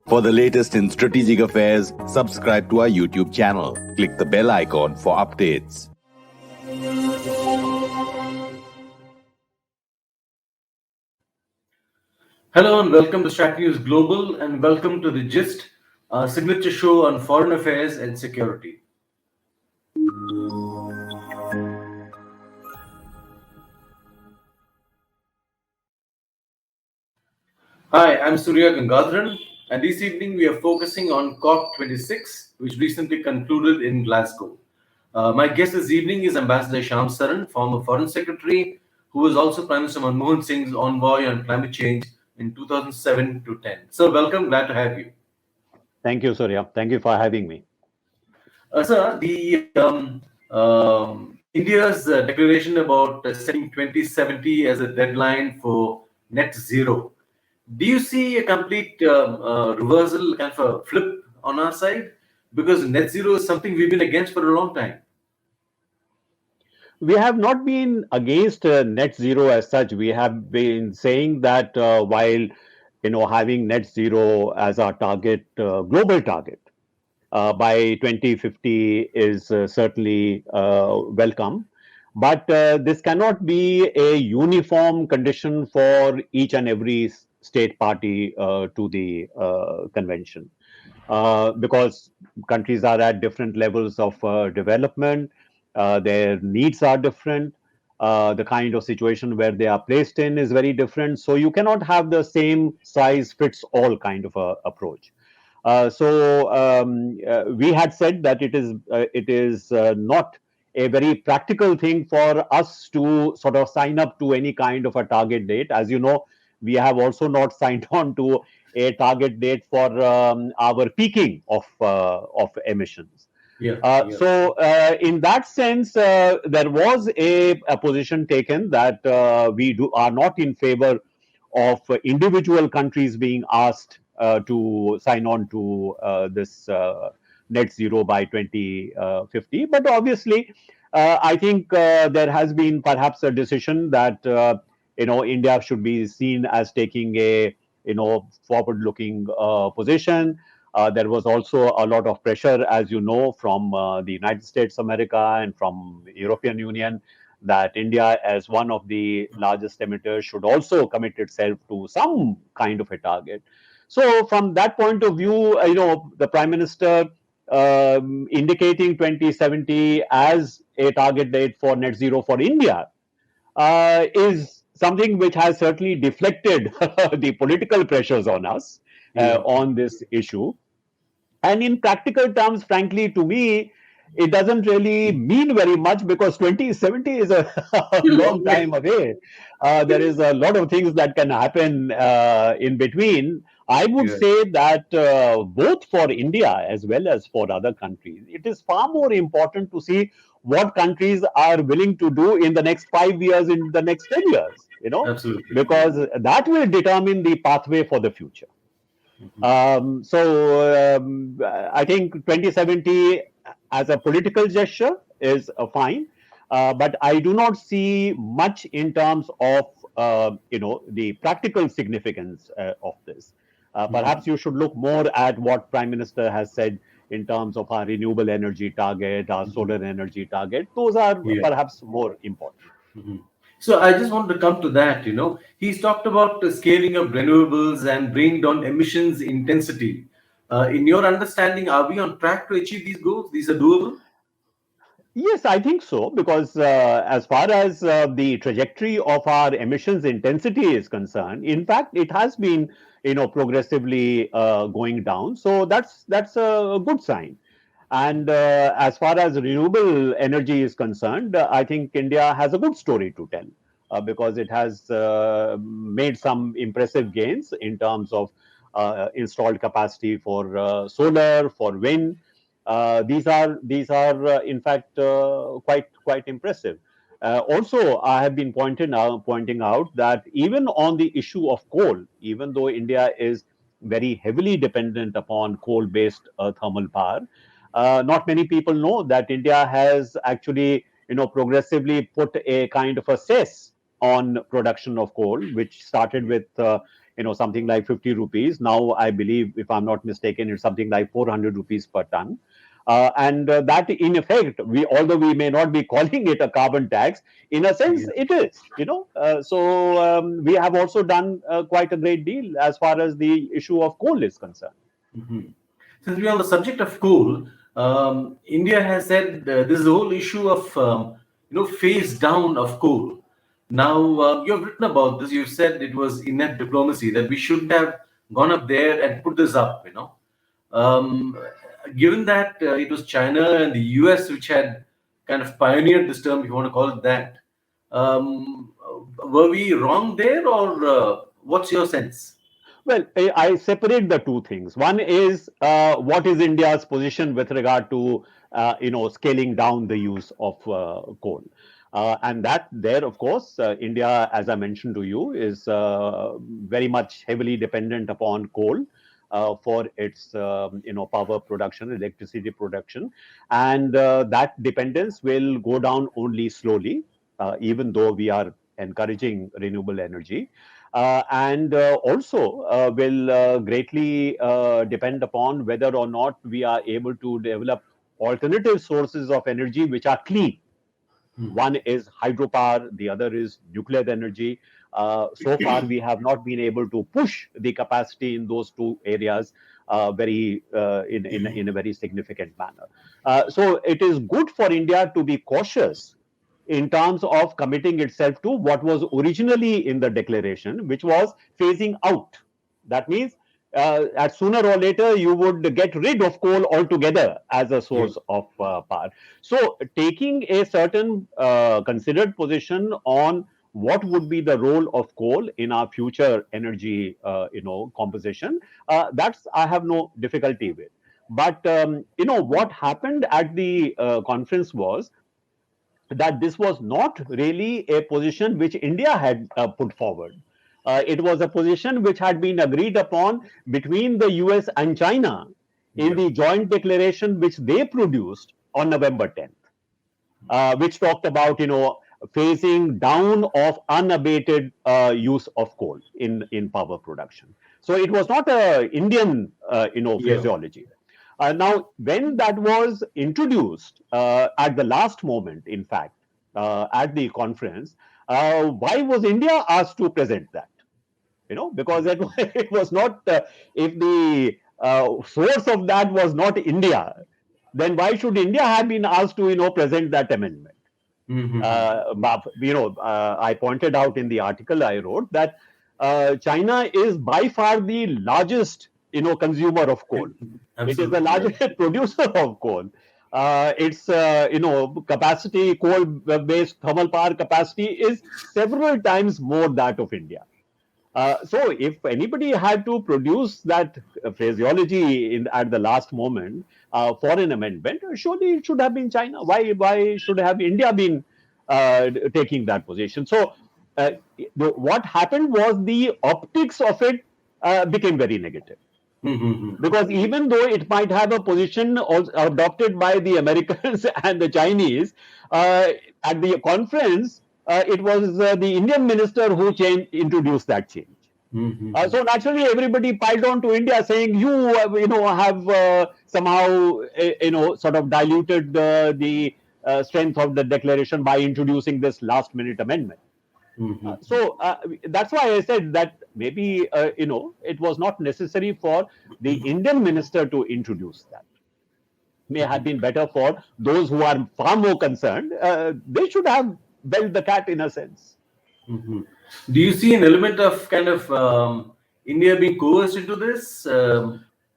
For the latest in strategic affairs, subscribe to our YouTube channel. Click the bell icon for updates. Hello and welcome to StratNewsGlobal and welcome to The Gist, our signature show on foreign affairs and security. Hi, I'm Surya Gangadharan, and this evening we are focusing on COP26, which recently concluded in Glasgow. My guest this evening is Ambassador Shyam Saran, former Foreign Secretary, who was also Prime Minister Manmohan Singh's envoy on climate change in 2007 to 10. So, welcome, glad to have you. Thank you, Surya. Thank you for having me. Sir, India's declaration about setting 2070 as a deadline for net zero. Do you see a complete reversal, kind of a flip on our side? Because net zero is something we've been against for a long time. We have not been against net zero as such. We have been saying that while having net zero as our target, global target, by 2050 is certainly welcome. But this cannot be a uniform condition for each and every state party to the convention. Because countries are at different levels of development, their needs are different, the kind of situation where they are placed in is very different. So you cannot have the same size fits all kind of approach. We had said that it is not a very practical thing for us to sort of sign up to any kind of a target date. As you know, we have also not signed on to a target date for our peaking of emissions. In that sense, there was a position taken that we are not in favor of individual countries being asked to sign on to this net zero by 2050. But obviously, I think there has been perhaps a decision that India should be seen as taking a forward-looking position. There was also a lot of pressure, as you know, from the United States of America and from the European Union, that India, as one of the largest emitters, should also commit itself to some kind of a target. So, from that point of view, the Prime Minister indicating 2070 as a target date for net zero for India is something which has certainly deflected the political pressures on us on this issue. And in practical terms, frankly, to me, it doesn't really mean very much because 2070 is a long time away. There is a lot of things that can happen in between. I would say that both for India as well as for other countries, it is far more important to see what countries are willing to do in the next 5 years, in the next 10 years, Absolutely. because that will determine the pathway for the future. I think 2070 as a political gesture is fine, but I do not see much in terms of the practical significance of this. Perhaps you should look more at what Prime Minister has said in terms of our renewable energy target, our solar energy target. Those are perhaps more important. So I just want to come to that. He's talked about scaling up renewables and bringing down emissions intensity. In your understanding, are we on track to achieve these goals? These are doable? Yes, I think so, because as far as the trajectory of our emissions intensity is concerned, in fact, it has been, progressively going down. So that's a good sign. And as far as renewable energy is concerned, I think India has a good story to tell because it has made some impressive gains in terms of installed capacity for solar, for wind. These are in fact quite impressive. Also, I have been pointing out that even on the issue of coal, even though India is very heavily dependent upon coal-based thermal power, not many people know that India has actually, progressively put a kind of a cess on production of coal, which started with, something like 50 rupees. Now, I believe, if I'm not mistaken, it's something like 400 rupees per ton. And that, in effect, although we may not be calling it a carbon tax, in a sense, Yeah. it is. We have also done quite a great deal as far as the issue of coal is concerned. Mhm. Since we're on the subject of coal, India has said this is the whole issue of phase down of coal. Now you have written about this. You've said it was inept diplomacy that we shouldn't have gone up there and put this up. Um, Given that it was China and the US which had kind of pioneered this term, if you want to call it that, um, were we wrong there, or what's your sense? Well, I separate the two things. One is what is India's position with regard to scaling down the use of coal, and that there, of course, India, as I mentioned to you, is very much heavily dependent upon coal. For its power production, electricity production, and that dependence will go down only slowly, even though we are encouraging renewable energy, and also will greatly depend upon whether or not we are able to develop alternative sources of energy which are clean. One is hydropower, the other is nuclear energy. So far, we have not been able to push the capacity in those two areas in a very significant manner. So it is good for India to be cautious in terms of committing itself to what was originally in the declaration, which was phasing out. That means at sooner or later you would get rid of coal altogether as a Yeah. source of power. So taking a certain considered position on what would be the role of coal in our future energy composition, that's I have no difficulty with. But what happened at the conference was that this was not really a position which India had put forward. It was a position which had been agreed upon between the US and China in Yeah. the joint declaration which they produced on November 10th, which talked about, phasing down of unabated use of coal in power production. So it was not a Indian, Yeah. phraseology. Now, when that was introduced at the last moment, in fact, at the conference, why was India asked to present that? Because it was not, if the source of that was not India, then why should India have been asked to, present that amendment? Mhm. I pointed out in the article I wrote that China is by far the largest, consumer of coal. It is the Absolutely. Yeah. largest producer of coal. Its capacity, coal-based thermal power capacity is several times more that of India. So, if anybody had to produce that phraseology at the last moment for an amendment, surely it should have been China. Why should have India been taking that position? So, what happened was the optics of it became very negative, Mhm. because even though it might have a position adopted by the Americans and the Chinese, uh, at the conference, it was the Indian minister who introduced that change. Mhm. So naturally, everybody piled on to India, saying you have somehow sort of diluted the strength of the declaration by introducing this last minute amendment. Mhm. So that's why I said that maybe it was not necessary for the Indian minister to introduce that. May have been better for those who are far more concerned. They should have belled the cat in a sense. Mhm. Do you see an element of kind of India being coerced into this?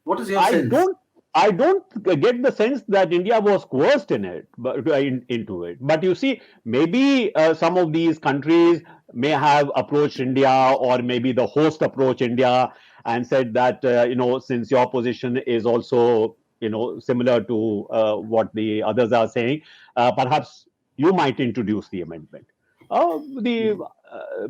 What is your I sense? don't I don't get the sense that India was coerced into it. But you see, maybe some of these countries may have approached India, or maybe the host approached India and said that since your position is also similar to what the others are saying, perhaps you might introduce the amendment. The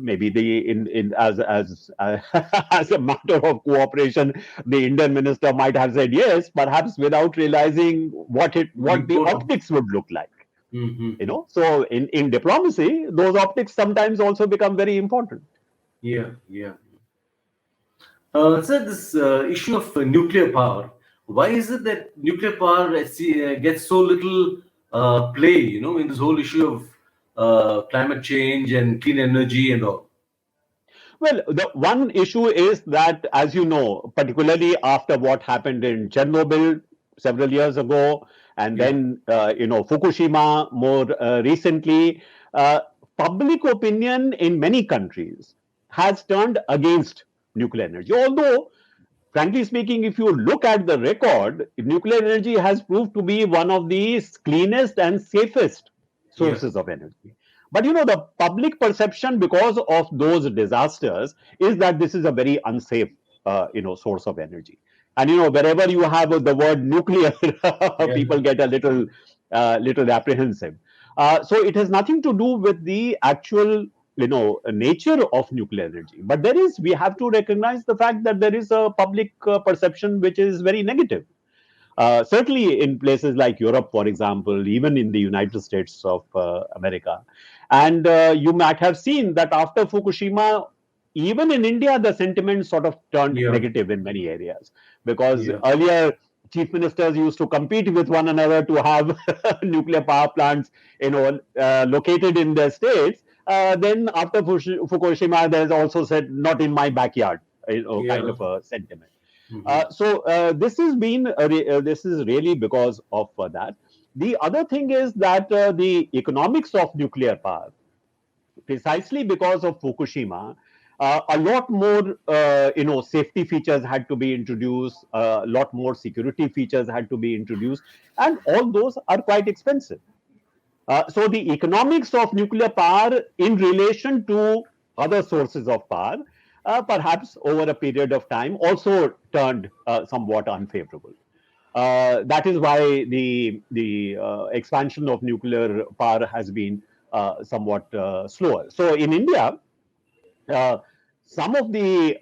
Maybe the in as as a matter of cooperation, the Indian minister might have said yes, perhaps without realizing The what the import. optics would look like. Mm-hmm. So in diplomacy, those optics sometimes also become very important. Yeah, yeah. Sir, this issue of nuclear power, why is it that nuclear power gets so little play, in this whole issue of climate change and clean energy and all? Well, the one issue is that, as you know, particularly after what happened in Chernobyl several years ago, and Yeah, then Fukushima more recently, uh, public opinion in many countries has turned against nuclear energy. Although, frankly speaking, if you look at the record, nuclear energy has proved to be one of the cleanest and safest yeah, sources of energy. But the public perception because of those disasters is that this is a very unsafe, source of energy. And wherever you have the word nuclear, yeah, people get a little apprehensive. So it has nothing to do with the actual nature of nuclear energy, but we have to recognize the fact that there is a public perception which is very negative, certainly in places like Europe, for example, even in the United States of America. And you might have seen that after Fukushima, even in India, the sentiment sort of turned yeah, negative in many areas, because yeah, earlier chief ministers used to compete with one another to have nuclear power plants, located in their states. Then after Fukushima, there's also said, not in my backyard, kind yeah. of a sentiment. Hmm. This is really because of that. The other thing is that the economics of nuclear power, precisely because of Fukushima, a lot more safety features had to be introduced, a lot more security features had to be introduced, and all those are quite expensive. So the economics of nuclear power in relation to other sources of power, perhaps over a period of time, also turned somewhat unfavorable. That is why the expansion of nuclear power has been somewhat slower. So in India, uh, some of the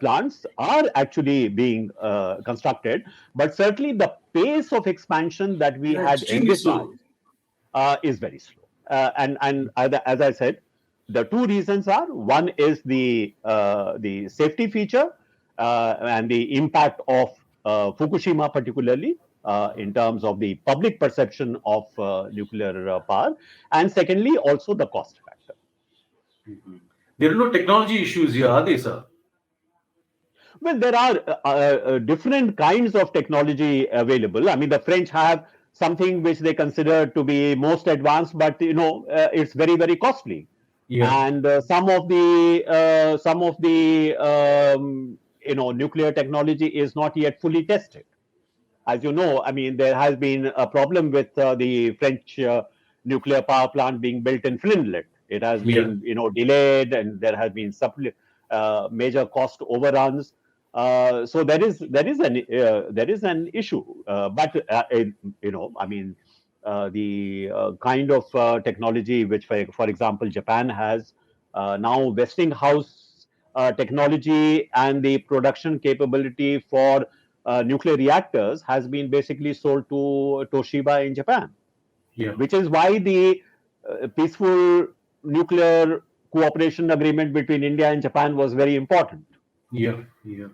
plants are actually being constructed, but certainly the pace of expansion that we Yeah, had extremely slow. envisaged is very slow. And as I said, the two reasons are: one is the safety feature and the impact of Fukushima, particularly in terms of the public perception of nuclear power, and secondly, also the cost factor. Mhm. There are no technology issues here, are they, sir? Well, there are different kinds of technology available. I mean, the French have something which they consider to be most advanced, but it's very, very costly. Yeah, And some of the nuclear technology is not yet fully tested. As you know, I mean, there has been a problem with the French nuclear power plant being built in Finland. It has yeah. been, delayed, and there has been major cost overruns. So there is an issue. I mean, the kind of technology which, for example, Japan has now, Westinghouse technology and the production capability for nuclear reactors has been basically sold to Toshiba in Japan, Yeah, which is why the peaceful nuclear cooperation agreement between India and Japan was very important. yeah, yeah.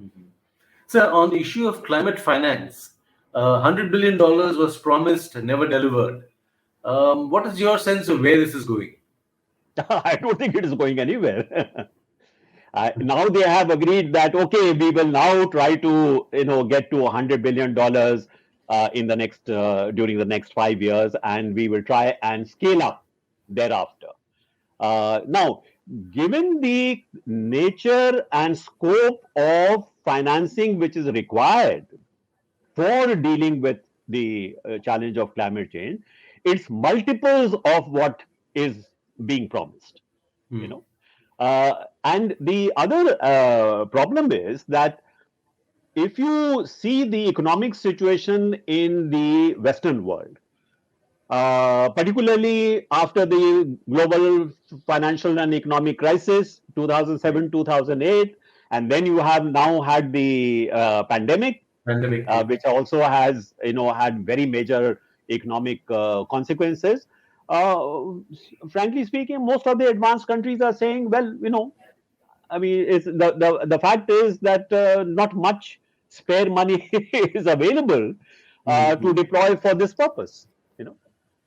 Mhm. Sir, on the issue of climate finance, $100 billion was promised and never delivered. What is your sense of where this is going? I don't think it is going anywhere. Now they have agreed that, okay, we will now try to get to $100 billion in the next during the next 5 years, and we will try and scale up thereafter. Now, given the nature and scope of financing which is required for dealing with the challenge of climate change, it's multiples of what is being promised. You Hmm. know, and the other problem is that if you see the economic situation in the Western world, particularly after the global financial and economic crisis, Yeah. 2007, 2008, and then you have now had the pandemic, Pandemic, yeah. which also has had very major economic consequences. Uh, Frankly speaking, most of the advanced countries are saying, well, I mean, it's the fact is that not much spare money is available to deploy for this purpose. You know,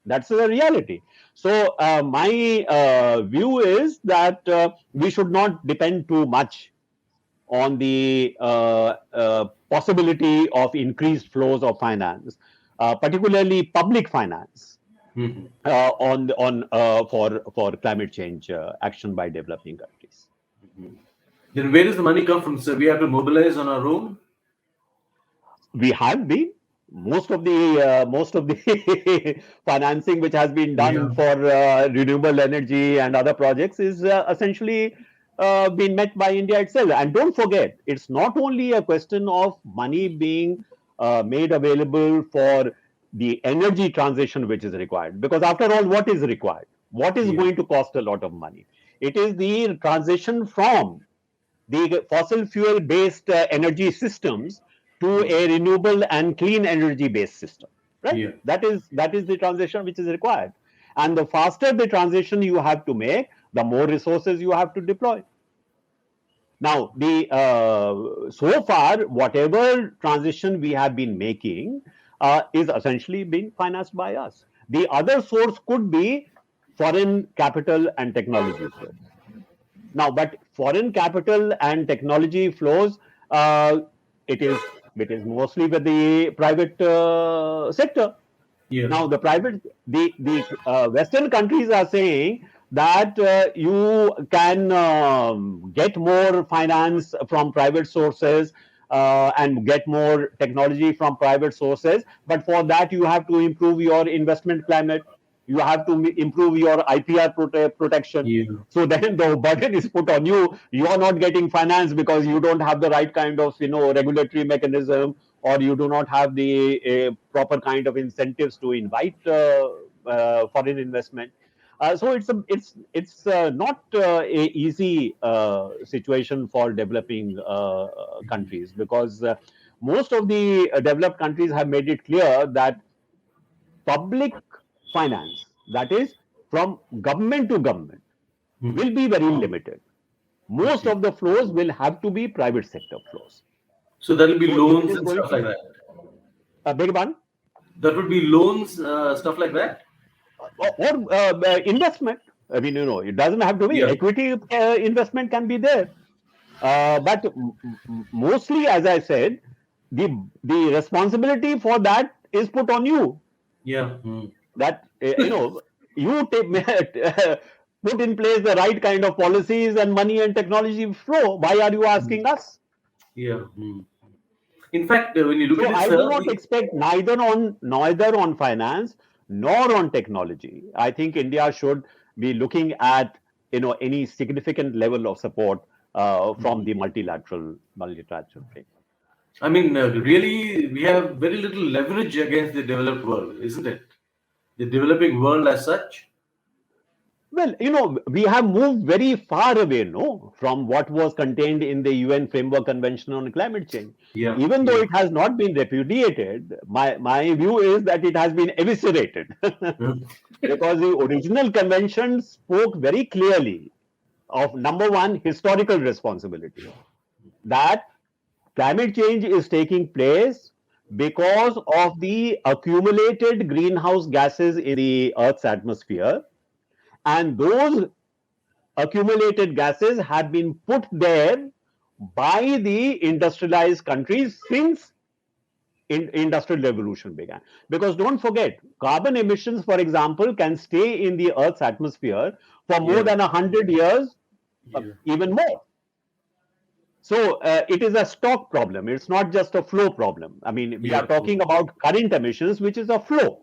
that's the reality. So my view is that we should not depend too much on the possibility of increased flows of finance, particularly public finance, for climate change action by developing countries. Then where does the money come from, sir? We have to mobilize on our own? We have been most of the financing which has been done Yeah. for renewable energy and other projects is essentially been met by India itself. And don't forget, it's not only a question of money being made available for the energy transition which is required, because after all, what is required? What is Yeah. going to cost a lot of money? It is the transition from the fossil fuel based energy systems to a renewable and clean energy based system, right? Yeah. That is the transition which is required, and the faster the transition you have to make, the more resources you have to deploy. Now the so far whatever transition we have been making is essentially being financed by us. The other source could be foreign capital and technology flows. Now, but foreign capital and technology flows, it is mostly with the private sector. Yeah. Now, the Western countries are saying that you can get more finance from private sources and get more technology from private sources, but for that you have to improve your investment climate. You have to improve your IPR protection. Yeah. So then the burden is put on you. You are not getting finance because you don't have the right kind of regulatory mechanism, or you do not have the proper kind of incentives to invite foreign investment. So it's not a easy situation for developing countries, because most of the developed countries have made it clear that public finance, that is from government to government, will be very limited. Most Okay. of the flows will have to be private sector flows. So that'll be So if it loans is and going stuff like to that. beg your pardon? That would be loans, stuff like that. Or investment. I mean, it doesn't have to be Yeah. equity. Investment can be there, but mostly, as I said, the responsibility for that is put on you. Yeah. That you put in place the right kind of policies and money and technology flow. Why are you asking us? Yeah. In fact, when you look So at it, I do sir, not expect neither on finance nor on technology. I think India should be looking at any significant level of support from the multilateral frame. I mean, really, we have very little leverage against the developed world, isn't it? The developing world as such. Well, we have moved very far away, no, from what was contained in the UN Framework Convention on Climate Change. Yeah. Even though Yeah. it has not been repudiated, my view is that it has been eviscerated. Because the original convention spoke very clearly of, number one, historical responsibility, that climate change is taking place because of the accumulated greenhouse gases in the Earth's atmosphere, and those accumulated gases have been put there by the industrialized countries since industrial revolution began. Because don't forget, carbon emissions, for example, can stay in the Earth's atmosphere for more Yeah. than 100 years, Yeah. even more. So it is a stock problem. It's not just a flow problem. I mean, we are Yeah. talking about current emissions, which is a flow.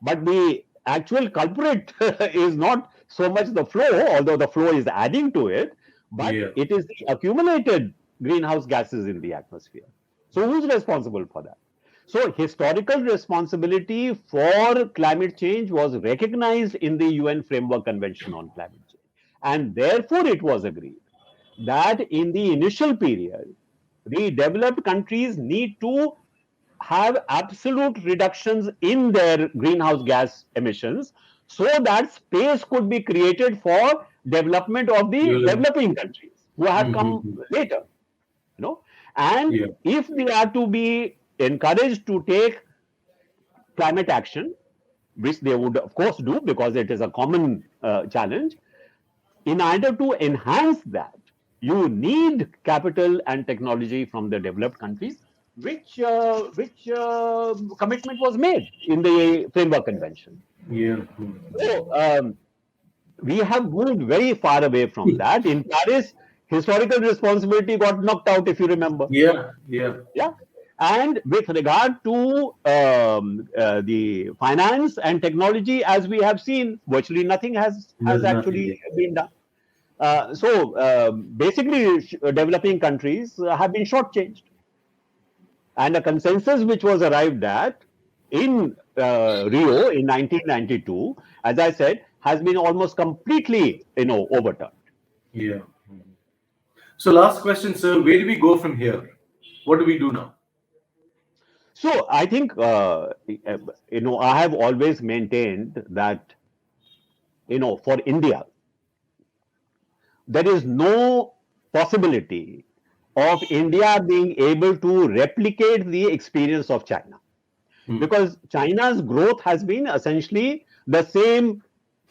But the actual culprit is not so much the flow, although the flow is adding to it, but Yeah. it is the accumulated greenhouse gases in the atmosphere. So who's responsible for that? So historical responsibility for climate change was recognized in the UN Framework Convention on Climate Change. And therefore it was agreed that in the initial period, the developed countries need to have absolute reductions in their greenhouse gas emissions, so that space could be created for development of the Develop- developing countries. who have come Mhm. later, and Yeah. if they are to be encouraged to take climate action, which they would of course do because it is a common challenge, in order to enhance that, you need capital and technology from the developed countries, which commitment was made in the framework convention. Yeah. So we have moved very far away from that. In Paris, historical responsibility got knocked out, if you remember. Yeah. Yeah. Yeah. And with regard to the finance and technology, as we have seen, virtually nothing has Nothing. actually been done. So basically, developing countries have been shortchanged, and a consensus which was arrived at in Rio in 1992, as I said, has been almost completely, overturned. Yeah. So, last question, sir. Where do we go from here? What do we do now? So I think I have always maintained that for India there is no possibility of India being able to replicate the experience of China, Hmm. because China's growth has been essentially the same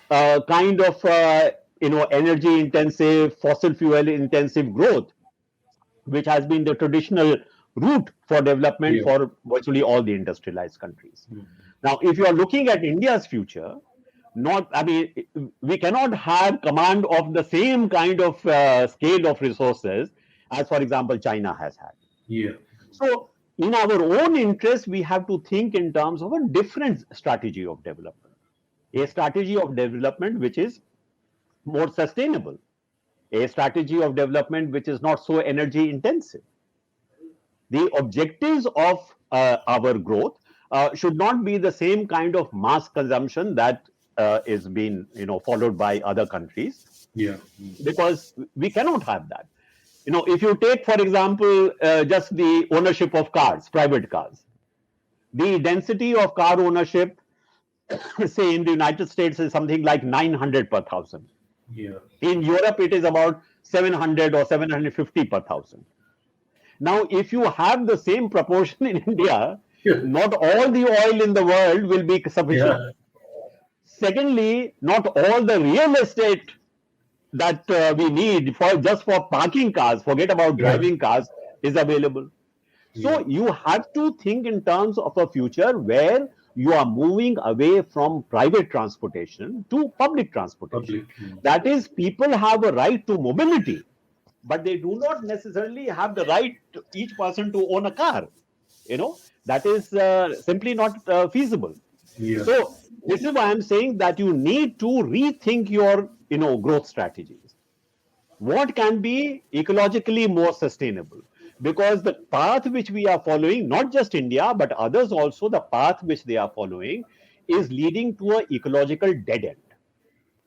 kind of energy intensive, fossil fuel intensive growth, which has been the traditional route for development Yeah. for virtually all the industrialized countries. Hmm. Now, if you are looking at India's future, not, I mean, we cannot have command of the same kind of scale of resources as, for example, China has had. Yeah. So, in our own interest, we have to think in terms of a different strategy of development, a strategy of development which is more sustainable, a strategy of development which is not so energy intensive. The objectives of our growth should not be the same kind of mass consumption that is being followed by other countries, Yeah. because we cannot have that. If you take, for example, just the ownership of cars, private cars, the density of car ownership, say in the United States, is something like 900 per thousand. Yeah. In Europe, it is about 700 or 750 per thousand. Now, if you have the same proportion in India, Yeah. not all the oil in the world will be sufficient. Yeah. Secondly, not all the real estate that we need for just for parking cars, forget about Yeah. driving cars, is available. Yeah. So you have to think in terms of a future where you are moving away from private transportation to public transportation. Public. Hmm. That is, people have a right to mobility, but they do not necessarily have the right, each person, to own a car. That is simply not feasible. Yeah. So this is why I'm saying that you need to rethink your growth strategies. What can be ecologically more sustainable? Because the path which we are following, not just India but others also, the path which they are following is leading to an ecological dead end.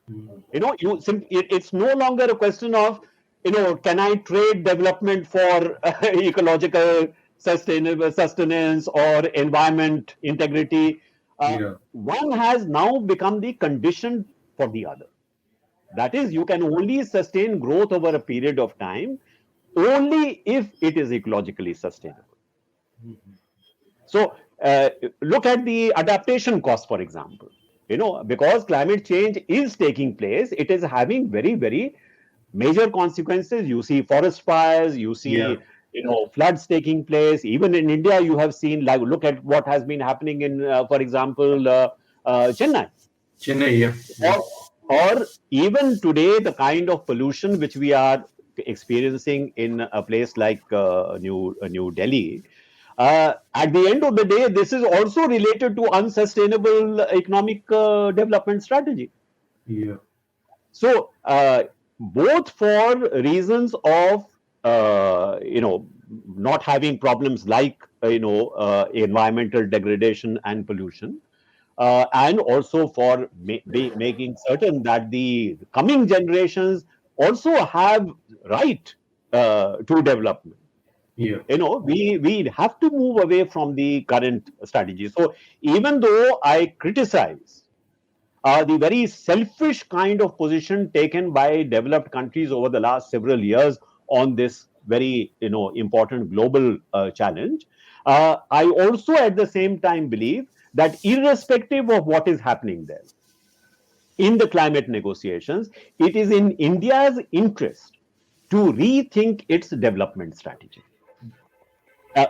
Hmm. It's no longer a question of can I trade development for ecological sustainable sustenance or environment integrity. Yeah. One has now become the condition for the other. That is, you can only sustain growth over a period of time only if it is ecologically sustainable. So look at the adaptation cost, for example. Because climate change is taking place, it is having very, very major consequences. You see forest fires, you Yeah. see floods taking place. Even in India, you have seen, like, look at what has been happening in, for example, Chennai. Chennai. Yeah. Yeah. Or even today, the kind of pollution which we are experiencing in a place like New Delhi. At the end of the day, this is also related to unsustainable economic development strategy. Yeah. So, both for reasons of not having problems like environmental degradation and pollution, and also for making certain that the coming generations also have right to development. Yeah. We have to move away from the current strategy. So even though I criticize the very selfish kind of position taken by developed countries over the last several years on this very important global challenge. I also at the same time believe that irrespective of what is happening there in the climate negotiations, it is in India's interest to rethink its development strategy,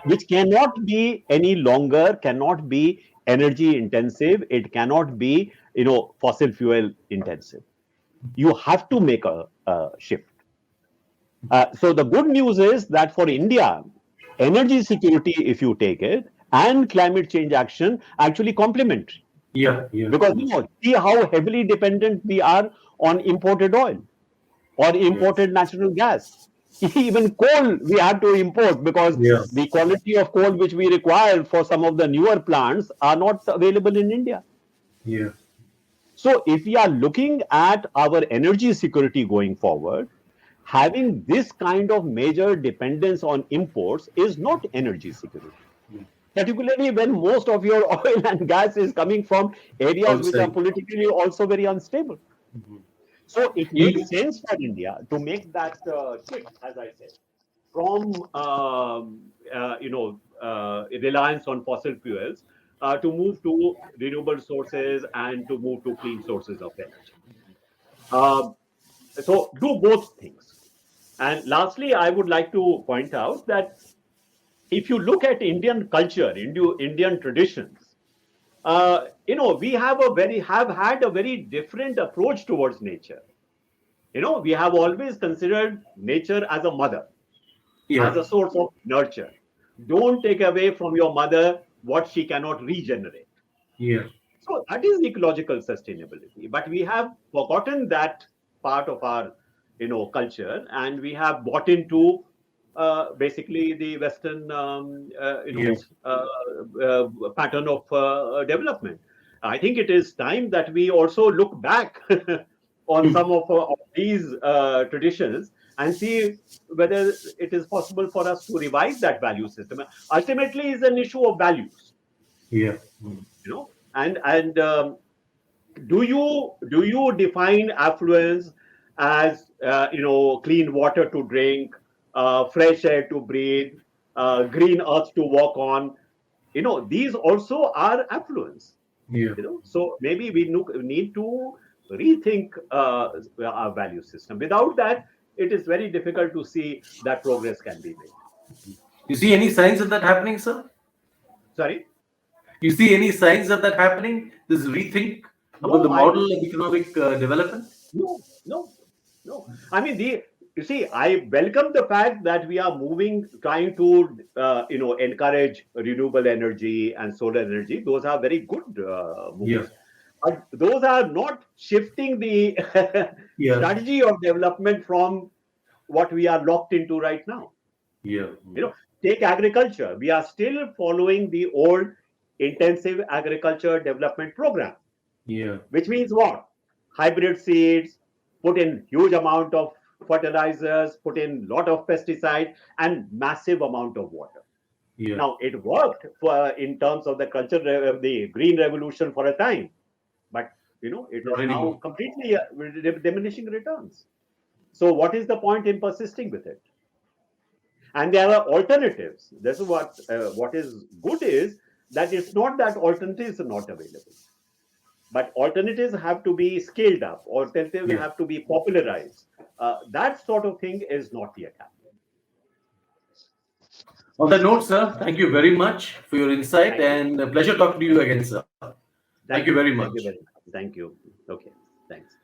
which cannot be any longer, cannot be energy intensive, it cannot be fossil fuel intensive. You have to make a shift. So the good news is that for India, energy security, if you take it, and climate change action actually complementary. Yeah, yeah. Because see how heavily dependent we are on imported oil or imported natural gas. Even coal we have to import because Yeah. the quality of coal which we require for some of the newer plants are not available in India. Yeah. So if we are looking at our energy security going forward, having this kind of major dependence on imports is not energy security. Particularly when most of your oil and gas is coming from areas which are Outside. politically also very unstable. So it makes sense for India to make that shift, as I said, from reliance on fossil fuels to move to renewable sources and to move to clean sources of energy. So do both things. And lastly, I would like to point out that if you look at Indian culture, Indian traditions, we have had a very different approach towards nature. We have always considered nature as a mother, as a source of nurture. Don't take away from your mother what she cannot regenerate. Yeah. So that is ecological sustainability. But we have forgotten that part of our, culture, and we have bought into basically the Western, pattern of development. I think it is time that we also look back on some of these traditions and see whether it is possible for us to revive that value system. Ultimately, it's an issue of values. Yeah. And do you define affluence as clean water to drink, fresh air to breathe, green earth to walk on? These also are affluence. Yeah. So maybe we need to rethink our value system. Without that, it is very difficult to see that progress can be made. You see any signs of that happening, sir? Sorry? You see any signs of that happening? This rethink about the No, I model don't. of economic development? No. I mean, you see, I welcome the fact that we are trying to, encourage renewable energy and solar energy. Those are very good moves. Yeah. But those are not shifting the strategy of development from what we are locked into right now. Yeah. Take agriculture. We are still following the old intensive agriculture development program. Yeah. Which means what? Hybrid seeds, put in huge amount of fertilizers, put in lot of pesticide and massive amount of water. Yeah. Now it worked in terms of the green revolution for a time, but it is now completely diminishing returns. So what is the point in persisting with it? And there are alternatives. This is what is good is that it's not that alternatives are not available. But alternatives have to be scaled up, alternatives have to be popularized. That sort of thing is not yet happening. On that note, sir, thank you very much for your insight and a pleasure talking to you again, sir. Thank you very much. Thank you very much. Thank you. Okay, thanks.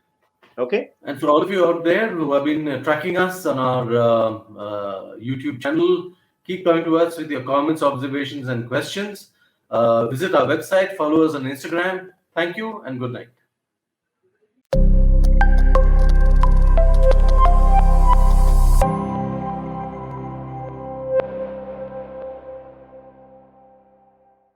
Okay. And for all of you out there who have been tracking us on our YouTube channel, keep coming to us with your comments, observations, and questions. Visit our website, follow us on Instagram. Thank you and good night.